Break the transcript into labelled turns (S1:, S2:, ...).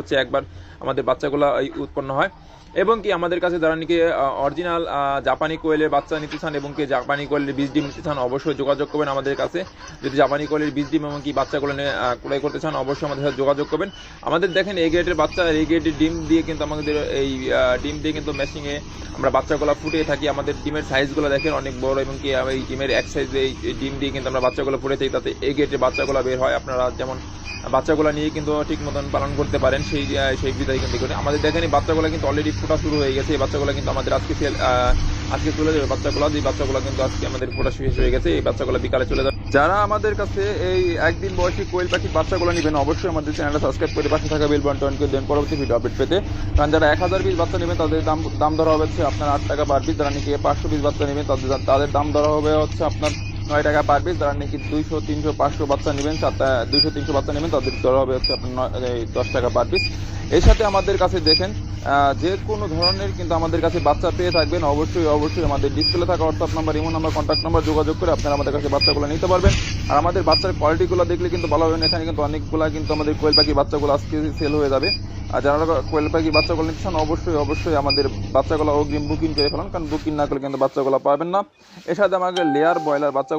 S1: হচ্ছে একবার আমাদের বাচ্চাগুলো উৎপন্ন হয়। এবং কি আমাদের কাছে যারা নাকি অরিজিনাল জাপানি কোয়েলের বাচ্চা নিতে চান এবং কি জাপানি কোয়েলের বীজ ডিম নিতে চান অবশ্যই যোগাযোগ করবেন আমাদের কাছে। যদি জাপানি কোয়েলের বীজ ডিম এবং কি বাচ্চাগুলো নিয়ে ক্রয় করতে চান অবশ্যই আমাদের সাথে যোগাযোগ করবেন। আমাদের দেখেন এই গ্রেডের বাচ্চা, এই গ্রেডের ডিম দিয়ে কিন্তু আমাদের এই ডিম দিয়ে কিন্তু মেশিনে আমরা বাচ্চাগুলো ফুটিয়ে থাকি। আমাদের ডিমের সাইজগুলো দেখেন অনেক বড় এবং কি এই ডিমের এক সাইজে এই ডিম দিয়ে কিন্তু আমরা বাচ্চাগুলো ফুটে থাকি, তাতে এই গ্রেডের বাচ্চাগুলো বের হয়। আপনারা যেমন বাচ্চাগুলো নিয়ে কিন্তু ঠিক মতন পালন করতে পারেন সেই বিধায় কিন্তু করে। আমাদের দেখেন এই বাচ্চাগুলো কিন্তু অলরেডি ফোটা শুরু হয়ে গেছে। এই বাচ্চাগুলো কিন্তু আমাদের আজকে চলে যাবে বাচ্চাগুলো। যে বাচ্চাগুলো কিন্তু আজকে আমাদের ফোটা শেষ হয়ে গেছে, এই বাচ্চাগুলো বিকালে চলে যাবে। যারা আমাদের কাছে এই একদিন বয়সী কোয়েল পাখির বাচ্চাগুলো নেবেন অবশ্যই আমাদের চ্যানেলটা সাবস্ক্রাইব করে পাশে থাকা বেল বাটনকে দেন পরবর্তী ভিডিও আপডেট পেতে। কারণ যারা 1000 পিস বাচ্চা নেবেন তাদের দাম ধরা হবে হচ্ছে আপনার 8 টাকা পার পিস। যারা নাকি 500 পিস বাচ্চা নেবেন তাদের দাম ধরা হবে হচ্ছে আপনার 9 টাকা পার পিস। যারা নাকি 200, 300, 500 বাচ্চা নেবেন 200, 300 বাচ্চা নেবেন তাদের ধরা হবে হচ্ছে আপনার 10 টাকা পার পিস। এর সাথে আমাদের কাছে দেখেন যে কোনো ধরনের কিন্তু আমাদের কাছে বাচ্চা পেয়ে থাকবেন। অবশ্যই আমাদের ডিসপ্লে থাকা WhatsApp number, imo number, contact number যোগাযোগ করে আপনারা আমাদের কাছে বাচ্চাগুলো নিতে পারবেন। আর আমাদের বাচ্চার কোয়ালিটিগুলো দেখলে কিন্তু ভালো হবে না। এখানে কিন্তু অনেকগুলো কিন্তু আমাদের কোয়েল পাখি বাচ্চাগুলো আজকে সেল হয়ে যাবে। আর যারা কোয়েল পাখি বাচ্চাগুলো নিতে চান অবশ্যই আমাদের বাচ্চাগুলো অগ্রিম বুকিং করে ফেলান, কারণ বুকিং না করলে কিন্তু বাচ্চাগুলো পাবেন না। এর সাথে আমাদের লেয়ার ব্রয়লার বাচ্চা